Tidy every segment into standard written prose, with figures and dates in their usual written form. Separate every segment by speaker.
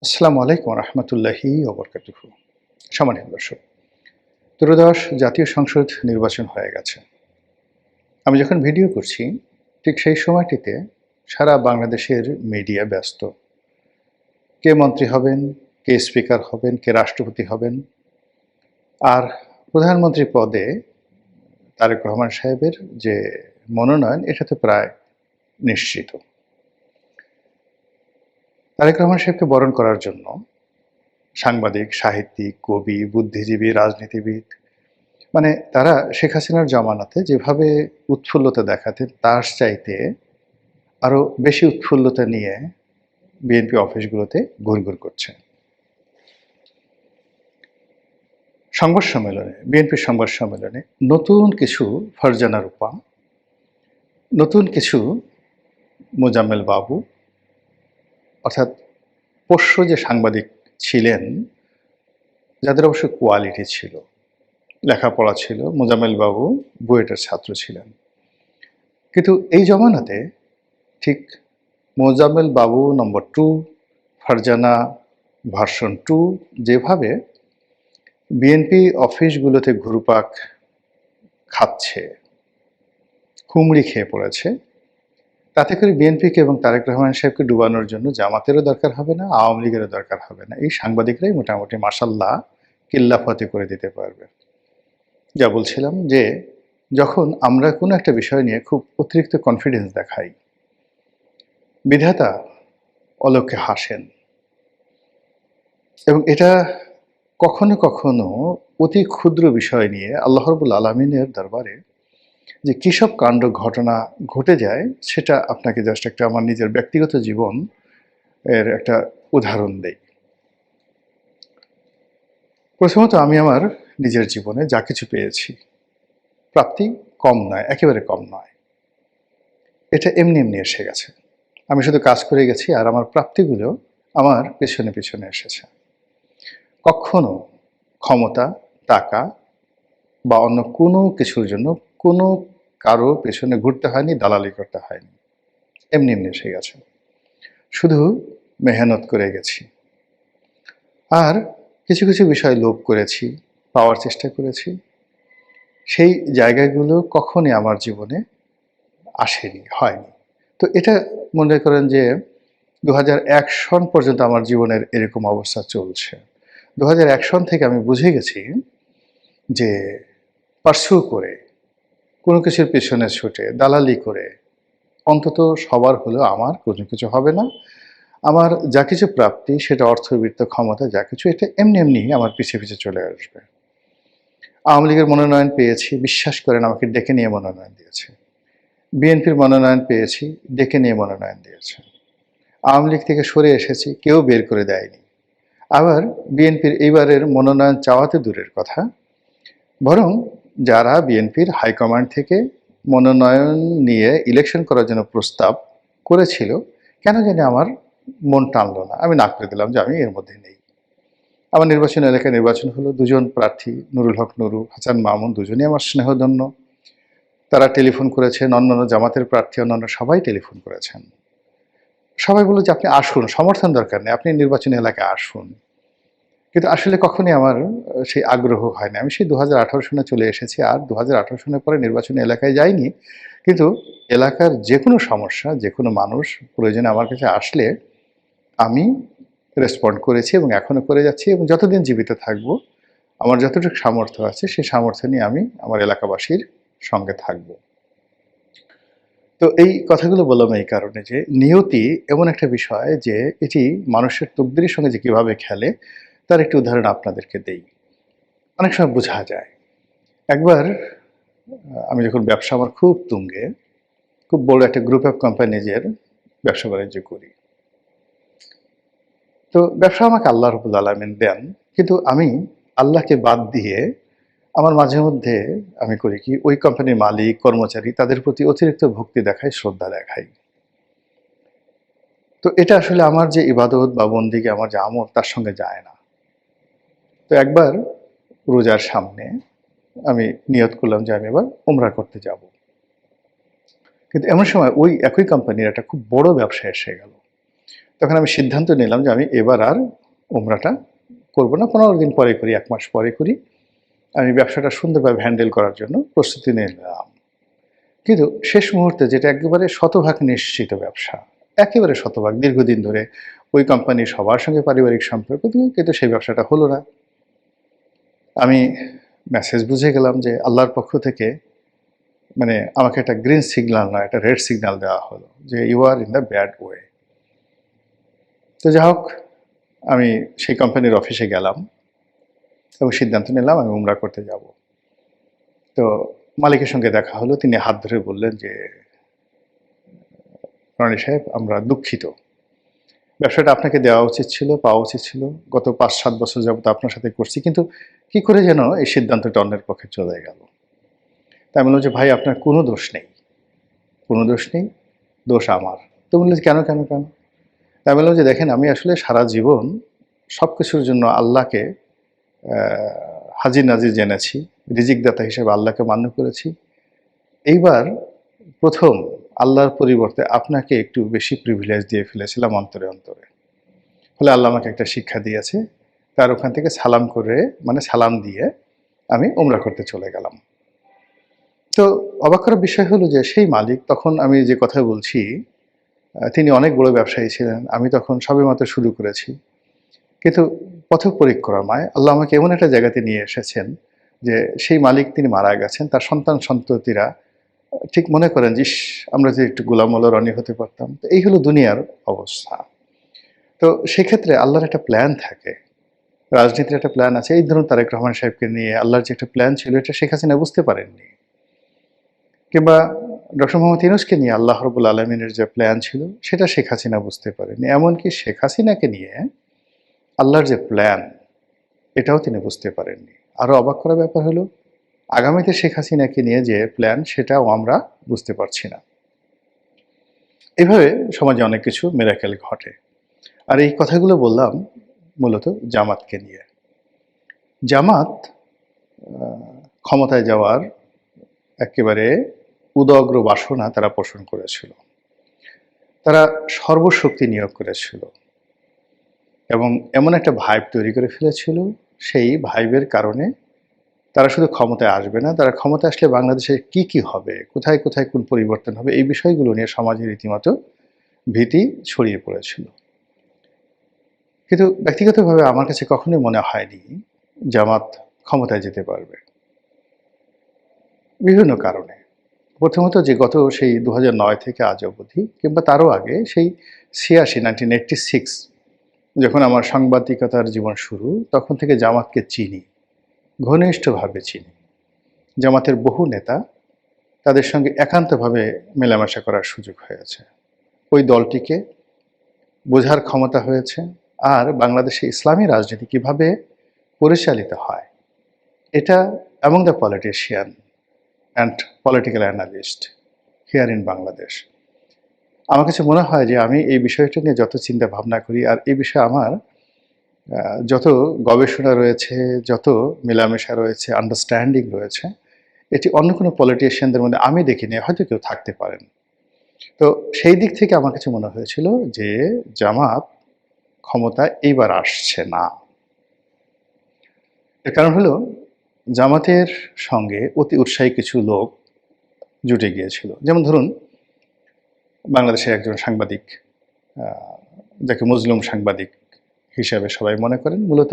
Speaker 1: আসসালামু আলাইকুম রহমতুল্লাহি ওবরকাতুহু। সম্মানিত দর্শক, ত্রয়োদশ জাতীয় সংসদ নির্বাচন হয়ে গেছে। আমি যখন ভিডিও করছি ঠিক সেই সময়টিতে সারা বাংলাদেশের মিডিয়া ব্যস্ত। কে মন্ত্রী হবেন, কে স্পিকার হবেন, কে রাষ্ট্রপতি হবেন, আর প্রধানমন্ত্রী পদে তারেক রহমান সাহেবের যে মনোনয়ন এটা তো প্রায় নিশ্চিত। তারেক রহমান সাহেবকে বরণ করার জন্য সাংবাদিক, সাহিত্যিক, কবি, বুদ্ধিজীবী, রাজনীতিবিদ মানে তারা শেখ হাসিনার জামানাতে যেভাবে উৎফুল্লতা দেখাতেন তার চাইতে আরো বেশি উৎফুল্লতা নিয়ে বিএনপি অফিসগুলোতে ঘুরঘুর করছে। সংবাদ সম্মেলনে, বিএনপির সংবাদ সম্মেলনে নতুন কিছু ফারজানা রূপা, নতুন কিছু মোজাম্মেল বাবু, অর্থাৎ পোষ্য যে সাংবাদিক ছিলেন, যাদের অবশ্য কোয়ালিটি ছিল, লেখাপড়া ছিল। মোজাম্মেল বাবু বুয়েটের ছাত্র ছিলেন, কিন্তু এই জমানাতে ঠিক মোজাম্মেল বাবু নম্বর 2, ফারজানা ভার্সন 2 যেভাবে বিএনপি অফিসগুলোতে ঘুরপাক খাচ্ছে, হুমড়ি খেয়ে পড়েছে, তাতে করে বিএনপিকে এবং তারেক রহমান সাহেবকে ডুবানোর জন্য জামাতেরও দরকার হবে না, আওয়ামী লীগেরও দরকার হবে না। এই সাংবাদিকরাই মোটামুটি মাশাল্লাহ কিল্লাফাতে করে দিতে পারবে। যা বলছিলাম যে যখন আমরা কোনো একটা বিষয় নিয়ে খুব অতিরিক্ত কনফিডেন্স দেখাই, বিধাতা অলক্ষ্যে হাসেন। এবং এটা কখনো কখনো অতি ক্ষুদ্র বিষয় নিয়ে আল্লাহ রাব্বুল আলামিনের দরবারে যে কী সব কাণ্ড ঘটনা ঘটে যায়, সেটা আপনাকে জাস্ট একটা আমার নিজের ব্যক্তিগত জীবন এর একটা উদাহরণ দেই। প্রথমত আমি আমার নিজের জীবনে যা কিছু পেয়েছি, প্রাপ্তি কম নয়, একেবারে কম নয়। এটা এমনি এমনি এসে গেছে। আমি শুধু কাজ করে গেছি আর আমার প্রাপ্তিগুলো আমার পেছনে পেছনে এসেছে। কক্ষনো ক্ষমতা, টাকা বা অন্য কোনো কিছুর জন্য কোনো কারো পেছনে ঘুরতে হয়নি, দালালি করতে হয়নি। এমনি এমনি এসে গেছে। শুধু মেহনত করে গেছি। আর কিছু কিছু বিষয় লোভ করেছি, পাওয়ার চেষ্টা করেছি। সেই জায়গাগুলো কখনই আমার জীবনে আসেনি, হয়নি। তো এটা মনে করেন যে ২০০১ সন পর্যন্ত আমার জীবনের এরকম অবস্থা চলছে। ২০০১ সন থেকে আমি বুঝে গেছি যে পার্সু করে, কোনো কিছুর পেছনে ছুটে, দালালি করে অন্তত সবার হলেও আমার কোনো কিছু হবে না। আমার যা কিছু প্রাপ্তি সেটা অর্থবিত্ত, ক্ষমতা যা কিছু এটা এমনি এমনি আমার পিছে পিছে চলে আসবে। আওয়ামী লীগের মনোনয়ন পেয়েছি, বিশ্বাস করেন আমাকে ডেকে নিয়ে মনোনয়ন দিয়েছে। বিএনপির মনোনয়ন পেয়েছি, ডেকে নিয়ে মনোনয়ন দিয়েছে। আওয়ামী লীগ থেকে সরে এসেছি, কেউ বের করে দেয়নি। আবার বিএনপির এইবারের মনোনয়ন চাওয়াতে দূরের কথা, বরং যারা বিএনপির হাইকমান্ড থেকে মনোনয়ন নিয়ে ইলেকশন করার জন্য প্রস্তাব করেছিল, কেন জানি আমার মন টানলো না। আমি না করে দিলাম যে আমি এর মধ্যে নেই। আমার নির্বাচনী এলাকায় নির্বাচন হলো, দুজন প্রার্থী নুরুল হক নুরু, হাসান মামুন দুজনই আমার স্নেহধন্য। তারা টেলিফোন করেছেন, অন্যান্য জামাতের প্রার্থী অন্যান্য সবাই টেলিফোন করেছেন। সবাই বলল যে আপনি আসুন, সমর্থন দরকার নেই, আপনি নির্বাচনী এলাকায় আসুন। কিন্তু আসলে কখনই আমার সেই আগ্রহ হয় না। আমি সেই ২০১৮ সনে চলে এসেছি, আর ২০১৮ সনের পরে নির্বাচনী এলাকায় যাইনি। কিন্তু এলাকার যেকোনো সমস্যা, যেকোনো মানুষ প্রয়োজনে আমার কাছে আসলে আমি রেসপন্ড করেছি এবং এখনও করে যাচ্ছি, এবং যতদিন জীবিত থাকব আমার যতটুকু সামর্থ্য আছে সেই সামর্থ্য নিয়ে আমি আমার এলাকাবাসীর সঙ্গে থাকব। তো এই কথাগুলো বললাম এই কারণে যে নিয়তি এমন একটা বিষয় যে এটি মানুষের তকদিরের সঙ্গে যে কীভাবে খেলে তার একটি উদাহরণ আপনাদেরকে দেই। অনেক সময় বোঝা যায়। একবার আমি যখন ব্যবসা আমার খুব তুঙ্গে, খুব বড় একটা গ্রুপ অফ কোম্পানিজের ব্যবসা বাণিজ্য করি। তো ব্যবসা আমাকে আল্লাহ রাব্বুল আলামিন দেন, কিন্তু আমি আল্লাহকে বাদ দিয়ে আমার মাঝে মধ্যে আমি করি কি, ওই কোম্পানির মালিক, কর্মচারী তাদের প্রতি অতিরিক্ত ভক্তি দেখাই, শ্রদ্ধা দেখাই। তো এটা আসলে আমার যে ইবাদত বা বন্দিগি, আমার যে আমল তার সঙ্গে যায় না। তো একবার রোজার সামনে আমি নিয়ত করলাম যে আমি এবার উমরা করতে যাব। কিন্তু এমন সময় ওই একই কোম্পানির একটা খুব বড় ব্যবসা এসে গেল। তখন আমি সিদ্ধান্ত নিলাম যে আমি এবার আর উমরাটা করব না, 15 দিন পরে করি, 1 মাস পরে করি। আমি ব্যবসাটা সুন্দরভাবে হ্যান্ডেল করার জন্য প্রস্তুতি নিলাম। কিন্তু শেষ মুহূর্তে, যেটা একেবারে শতভাগ নিশ্চিত ব্যবসা, একেবারে শতভাগ, দীর্ঘদিন ধরে ওই কোম্পানির সবার সঙ্গে পারিবারিক সম্পর্ক, কিন্তু সেই ব্যবসাটা হলো না। আমি মেসেজ বুঝে গেলাম যে আল্লাহর পক্ষ থেকে মানে আমাকে একটা গ্রিন সিগন্যাল নয়, একটা রেড সিগন্যাল দেওয়া হলো যে you are in the bad way. তো যাই হোক, আমি সেই কোম্পানির অফিসে গেলাম এবং সিদ্ধান্ত নিলাম আমি উমরা করতে যাব। তো মালিকের সঙ্গে দেখা হলো, তিনি হাত ধরে বললেন যে রনি সাহেব, আমরা দুঃখিত, ব্যবসাটা আপনাকে দেওয়া উচিত ছিল, পাওয়া উচিত ছিল, গত 5-7 বছর যাবত আপনার সাথে করছি, কিন্তু কি করে যেন এই সিদ্ধান্তটা অন্যের পক্ষে চলে গেল। তাই বললাম যে ভাই, আপনার কোনো দোষ নেই, কোনো দোষ নেই, দোষ আমার। তো বললেন যে কেন কেন কেন? তাই বললাম যে দেখেন, আমি আসলে সারা জীবন সব কিছুর জন্য আল্লাহকে হাজির নাজির জেনেছি, রিজিকদাতা হিসেবে আল্লাহকে মান্য করেছি। এইবার প্রথম আল্লাহর পরিবর্তে আপনাকে একটু বেশি প্রিভিলেজ দিয়ে ফেলেছিলাম অন্তরে অন্তরে। ফলে আল্লাহ আমাকে একটা শিক্ষা দিয়েছে। তার ওখান থেকে সালাম করে, মানে সালাম দিয়ে আমি উমরা করতে চলে গেলাম। তো অবাক করার বিষয় হলো যে সেই মালিক, তখন আমি যে কথা বলছি, তিনি অনেক বড় ব্যবসায়ী ছিলেন। আমি তখন সবেমাত্র শুরু করেছি। কিন্তু পথ পরিক্রমায় আল্লাহ আমাকে এমন একটা জায়গাতে নিয়ে এসেছেন যে সেই মালিক তিনি মারা গেছেন। তার সন্তান সন্ততিরা ঠিক মনে করেন যে, ইস! আমরা যে একটু গোলাম মোল্লা রনি হতে পারতাম। তো এই হলো দুনিয়ার অবস্থা। তো সেক্ষেত্রে আল্লাহর একটা প্ল্যান থাকে। রাজনীতির একটা প্ল্যান আছে। এই ধরুন তারেক রহমান সাহেবকে নিয়ে আল্লাহর যে একটা প্ল্যান ছিল, এটা শেখ হাসিনা বুঝতে পারেননি। কিংবা ডক্টর মোহাম্মদ ইউনূসকে নিয়ে আল্লাহ রাব্বুল আলামিনের যে প্ল্যান ছিল, সেটা শেখ হাসিনা বুঝতে পারেননি। এমনকি শেখ হাসিনাকে নিয়ে আল্লাহর যে প্ল্যান, এটাও তিনি বুঝতে পারেননি। আরও অবাক করার ব্যাপার হলো, আগামীতে শেখ হাসিনাকে নিয়ে যে প্ল্যান, সেটাও আমরা বুঝতে পারছি না। এভাবে সমাজে অনেক কিছু মিরাকেল ঘটে। আর এই কথাগুলো বললাম মূলত জামাতকে নিয়ে। জামাত ক্ষমতায় যাওয়ার একেবারে উদগ্র বাসনা তারা পোষণ করেছিল। তারা সর্বশক্তি নিয়োগ করেছিল এবং এমন একটা ভাইব তৈরি করে ফেলেছিল, সেই ভাইবের কারণে তারা শুধু ক্ষমতায় আসবে না, তারা ক্ষমতায় আসলে বাংলাদেশে কি কি হবে, কোথায় কোথায় কোন পরিবর্তন হবে, এই বিষয়গুলো নিয়ে সমাজে রীতিমতো ভীতি ছড়িয়ে পড়েছিল। কিন্তু ব্যক্তিগতভাবে আমার কাছে কখনোই মনে হয়নি জামাত ক্ষমতায় যেতে পারবে, বিভিন্ন কারণে। প্রথমত যে গত সেই 2009 থেকে আজ অবধি, কিংবা তারও আগে সেই 1986 যখন আমার সাংবাদিকতার জীবন শুরু, তখন থেকে জামাতকে চিনি, ঘনিষ্ঠভাবে চিনি। জামাতের বহু নেতা, তাদের সঙ্গে একান্তভাবে মেলামেশা করার সুযোগ হয়েছে। ওই দলটিকে বোঝার ক্ষমতা হয়েছে। আর বাংলাদেশে ইসলামী রাজনীতি কিভাবে পরিচালিত হয়, এটা among the politician and political analyst here in Bangladesh, আমার কাছে মনে হয় যে আমি এই বিষয়টা নিয়ে যত চিন্তা ভাবনা করি, আর এই বিষয়ে আমার যত গবেষণা রয়েছে, যত মেলামেশা রয়েছে, আন্ডারস্ট্যান্ডিং রয়েছে, এটি অন্য কোনো পলিটিশিয়ানদের মধ্যে আমি দেখিনি, হয়তো কেউ থাকতে পারেন। তো সেই দিক থেকে আমার কাছে মনে হয়েছিল যে জামাত ক্ষমতায় এইবার আসছে না। এর কারণ হলো, জামাতের সঙ্গে অতি উৎসাহী কিছু লোক জুটে গিয়েছিল। যেমন ধরুন, বাংলাদেশের একজন সাংবাদিক, যাকে মজলুম সাংবাদিক হিসাবে সবাই মনে করেন, মূলত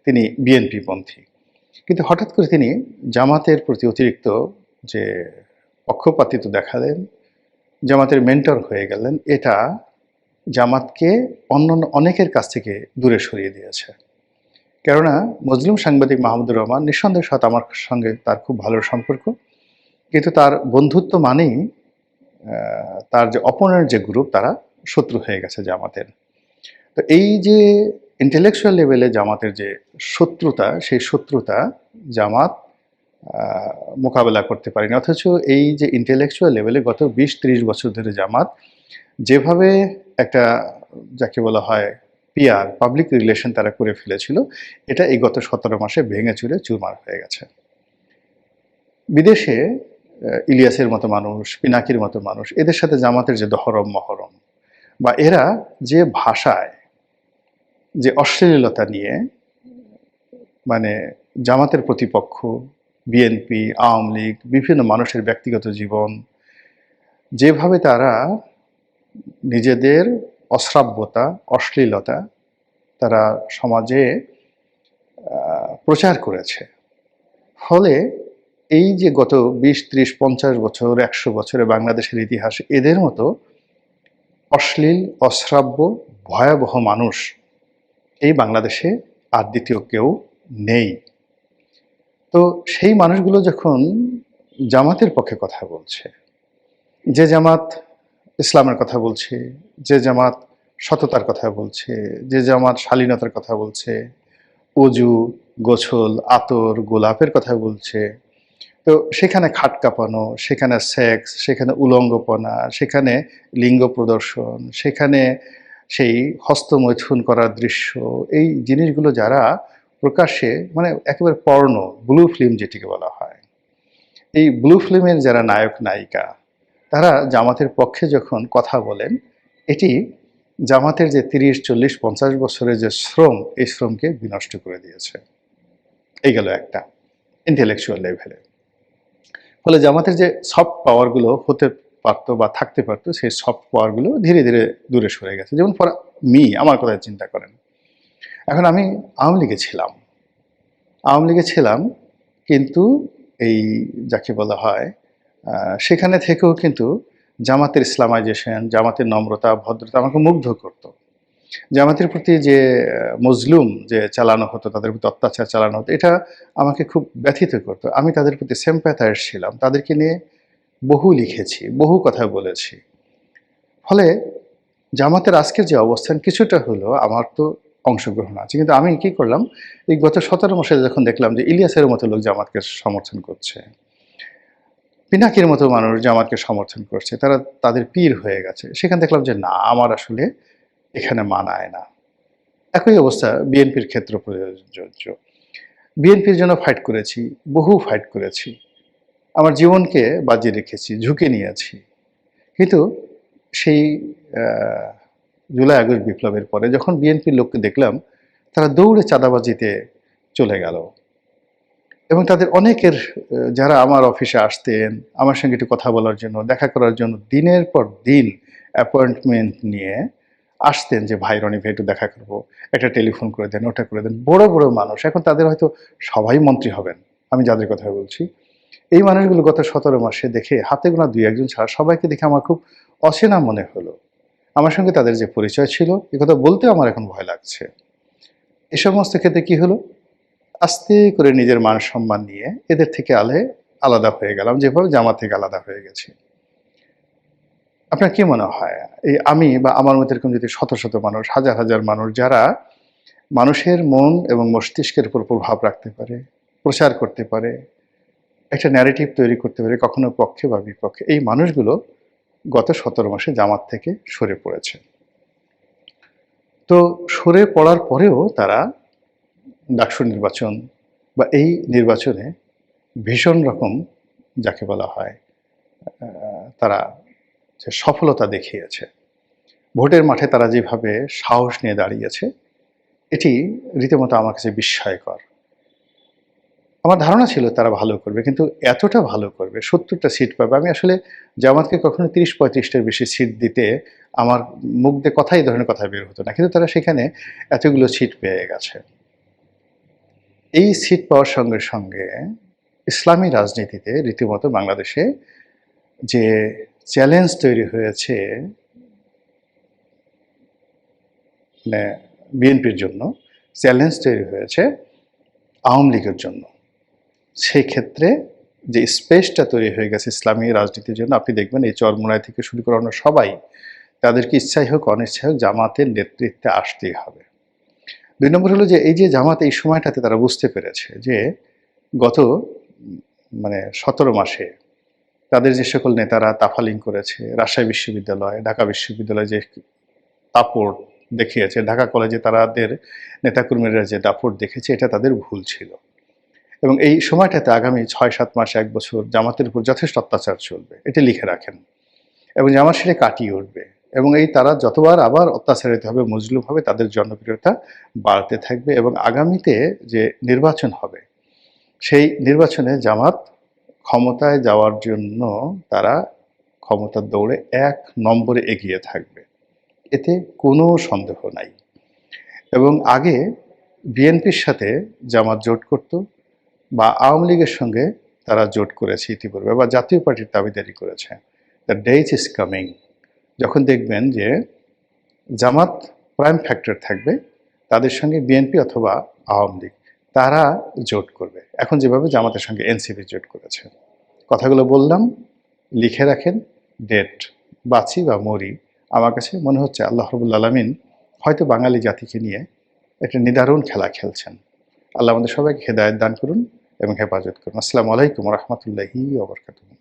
Speaker 1: তিনি বিএনপি পন্থী। কিন্তু হঠাৎ করে তিনি জামাতের প্রতি অতিরিক্ত যে পক্ষপাতিত্ব দেখালেন, জামাতের মেন্টর হয়ে গেলেন, এটা জামাতকে অন্যান্য অনেকের কাছ থেকে দূরে সরিয়ে দিয়েছে। কেননা মজলুম সাংবাদিক মাহমুদুর রহমান নিঃসন্দেহের সাথে আমার সঙ্গে তার খুব ভালো সম্পর্ক, কিন্তু তার বন্ধুত্ব মানেই তার যে অপোনেন্ট যে গ্রুপ, তারা শত্রু হয়ে গেছে জামাতের। তো এই যে ইন্টেলেকচুয়াল লেভেলে জামাতের যে শত্রুতা, সেই শত্রুতা জামাত মোকাবেলা করতে পারেনি। অথচ এই যে ইন্টেলেকচুয়াল লেভেলে গত 20-30 বছর ধরে জামাত যেভাবে একটা, যাকে বলা হয় পিআর, পাবলিক রিলেশন তারা করে ফেলেছিল, এটা এই গত 17 মাসে ভেঙে চুরে চুরমার হয়ে গেছে। বিদেশে ইলিয়াসের মতো মানুষ, পিনাকির মতো মানুষ, এদের সাথে জামাতের যে দহরম মহরম, বা এরা যে ভাষায়, যে অশ্লীলতা নিয়ে মানে জামাতের প্রতিপক্ষ, বিএনপি, আওয়ামী লীগ, বিভিন্ন মানুষের ব্যক্তিগত জীবন, যেভাবে তারা নিজেদের অশ্রাব্যতা, অশ্লীলতা তারা সমাজে প্রচার করেছে। ফলে এই যে গত 20, 30, 50 বছর, 100 বছরে বাংলাদেশের ইতিহাসে এদের মতো অশ্লীল, অশ্রাব্য, ভয়াবহ মানুষ এই বাংলাদেশে আর দ্বিতীয় কেউ নেই। তো সেই মানুষগুলো যখন জামাতের পক্ষে কথা বলছে, যে জামাত ইসলামের কথা বলছে, যে জামাত সততার কথা বলছে, যে জামাত শালীনতার কথা বলছে, অজু, গোসল, আতর, গোলাপের কথা বলছে, তো সেখানে খাট কাঁপানো, সেখানে সেক্স, সেখানে উলঙ্গপনা, সেখানে লিঙ্গ প্রদর্শন, সেখানে সেই হস্তমৈথুন করার দৃশ্য, এই জিনিসগুলো যারা প্রকাশ্যে মানে একেবারে পর্ণ, ব্লু ফিল্ম যেটিকে বলা হয়, এই ব্লু ফিল্মের যারা নায়ক নায়িকা তারা জামাতের পক্ষে যখন কথা বলেন, এটি জামাতের যে 30, 40, 50 বছরের যে শ্রম, এই শ্রমকে বিনষ্ট করে দিয়েছে। এই গেল একটা ইন্টেলেকচুয়াল লেভেলে। ফলে জামাতের যে সফট পাওয়ারগুলো হতে পারতো বা থাকতে পারতো, সেই সফট পাওয়ারগুলো ধীরে ধীরে দূরে সরে গেছে। যেমন ফর আমার কথা চিন্তা করেন, এখন আমি আওয়ামী লীগে ছিলাম, কিন্তু এই যাকে বলা হয় সেখানে থেকেও কিন্তু জামাতের ইসলামাইজেশন, জামাতের নম্রতা, ভদ্রতা আমাকে মুগ্ধ করত। জামাতের প্রতি যে মজলুম যে চালানো হতো, তাদের প্রতি অত্যাচার চালানো হতো, এটা আমাকে খুব ব্যথিত করতো। আমি তাদের প্রতি সিম্প্যাথাইজ ছিলাম, তাদেরকে নিয়ে বহু লিখেছি, বহু কথা বলেছি। ফলে জামাতের আজকের যে অবস্থান কিছুটা হলো আমার তো অংশগ্রহণ আছে, কিন্তু আমি কি করলাম, এই গত 17 মাসে যখন দেখলাম যে ইলিয়াসের মতো লোক জামাতকে সমর্থন করছে, পিনাকির মতো মানুষ জামাতকে সমর্থন করছে, তারা তাদের পীর হয়ে গেছে, সেখানে দেখলাম যে না, আমার আসলে এখানে মানায় না। একই অবস্থা বিএনপির ক্ষেত্র প্রযোজ্য। বিএনপির জন্য ফাইট করেছি, বহু ফাইট করেছি, আমার জীবনকে বাজি রেখেছি, ঝুঁকে নিয়েছি, কিন্তু সেই জুলাই আগস্ট বিপ্লবের পরে যখন বিএনপির লোককে দেখলাম, তারা দৌড়ে চাঁদাবাজিতে চলে গেল এবং তাদের অনেকের যারা আমার অফিসে আসতেন, আমার সঙ্গে একটু কথা বলার জন্য, দেখা করার জন্য দিনের পর দিন অ্যাপয়েন্টমেন্ট নিয়ে আসতেন যে ভাই রনি ভাই একটু দেখা করবো, একটা টেলিফোন করে দেন, ওটা করে দেন, বড় বড় মানুষ, এখন তাদের হয়তো সবাই মন্ত্রী হবেন, আমি যাদের কথা বলছি। এই মানুষগুলো গত 17 মাসে দেখে হাতে গোনা 2-1 ছাড়া সবাইকে দেখে আমার খুব অচেনা মনে হলো। আমার সঙ্গে তাদের যে পরিচয় ছিল, একথা বলতেও আমার এখন ভয় লাগছে। এই সমস্ত ক্ষেত্রে কি হলো, আস্তে করে নিজের মান সম্মান নিয়ে এদের থেকে আলাদা হয়ে গেলাম, যেভাবে জামাত থেকে আলাদা হয়ে গেছি। আপনার কি মনে হয়, এই আমি বা আমার মতো এরকম যদি শত শত মানুষ, হাজার হাজার মানুষ যারা মানুষের মন এবং মস্তিষ্কের উপর প্রভাব রাখতে পারে, প্রচার করতে পারে, একটা ন্যারেটিভ তৈরি করতে পারে, কখনো পক্ষে বা বিপক্ষে, এই মানুষগুলো গত 17 মাসে জামাত থেকে সরে পড়েছে। তো সরে পড়ার পরেও তারা ডাকসু নির্বাচন বা এই নির্বাচনে ভীষণ রকম যাকে বলা হয় তারা যে সফলতা দেখিয়েছে, ভোটের মাঠে তারা যেভাবে সাহস নিয়ে দাঁড়িয়েছে, এটি রীতিমতো আমার কাছে বিস্ময়কর। আমার ধারণা ছিল তারা ভালো করবে, কিন্তু এতটা ভালো করবে, 70টা সিট পাবে, আমি আসলে জামাতকে কখনো 30-35টার বেশি সিট দিতে আমার মুখ দিয়ে কথাই ধরনের কথা বের হতো না, কিন্তু তারা সেখানে এতগুলো সিট পেয়ে গেছে। এই সিট পাওয়ার সঙ্গে সঙ্গে ইসলামী রাজনীতিতে রীতিমতো বাংলাদেশে যে চ্যালেঞ্জ তৈরি হয়েছে, মানে বিএনপির জন্য চ্যালেঞ্জ তৈরি হয়েছে আওয়ামী লীগের জন্য, সেই ক্ষেত্রে যে স্পেসটা তৈরি হয়ে গেছে ইসলামী রাজনীতির জন্য, আপনি দেখবেন এই চরমোনাই থেকে শুরু করানো সবাই, তাদেরকে ইচ্ছাই হোক অনিচ্ছাই হোক জামাতের নেতৃত্বে আসতেই হবে। 2 নম্বর হলো যে এই যে জামাত এই সময়টাতে তারা বুঝতে পেরেছে যে গত 17 মাসে তাদের যে সকল নেতারা তাফালিং করেছে, রাজশাহী বিশ্ববিদ্যালয়, ঢাকা বিশ্ববিদ্যালয় যে দাপট দেখিয়েছে, ঢাকা কলেজে তাদের নেতাকর্মীরা যে দাপট দেখেছে, এটা তাদের ভুল ছিল। এবং এই সময়টাতে আগামী 6-7 মাস, 1 বছর জামাতের উপর যথেষ্ট অত্যাচার চলবে, এটা লিখে রাখেন, এবং জামাত সেটা কাটিয়ে উঠবে এবং এই তারা যতবার আবার অত্যাচারিত হবে, মজলুম হবে, তাদের জনপ্রিয়তা বাড়তে থাকবে এবং আগামীতে যে নির্বাচন হবে সেই নির্বাচনে জামাত ক্ষমতায় যাওয়ার জন্য তারা ক্ষমতার দৌড়ে ১ নম্বরে এগিয়ে থাকবে। এতে কোনো সন্দেহ নাই। এবং আগে বিএনপির সাথে জামাত জোট করত বা আওয়ামী লীগের সঙ্গে তারা জোট করেছে ইতিপূর্বে বা জাতীয় পার্টির দাবিদারি করেছে। দ্য ডেজ ইজ কামিং যখন দেখবেন যে জামাত প্রাইম ফ্যাক্টর থাকবে, তাদের সঙ্গে বিএনপি অথবা আওয়ামী লীগ তারা জোট করবে। এখন যেভাবে জামাতের সঙ্গে এনসিপি জোট করেছে। কথাগুলো বললাম, লিখে রাখেন, ডেট। বাঁচি বা মরি, আমার কাছে মনে হচ্ছে আল্লাহ রাব্বুল আলামিন হয়তো বাঙালি জাতিকে নিয়ে একটা নিদারুণ খেলা খেলছেন। আল্লাহ আমাদের সবাইকে হেদায়েত দান করুন এবং হেফাজত করুন। আসসালামু আলাইকুম ওয়া রাহমাতুল্লাহি ওয়া বারাকাতুহু।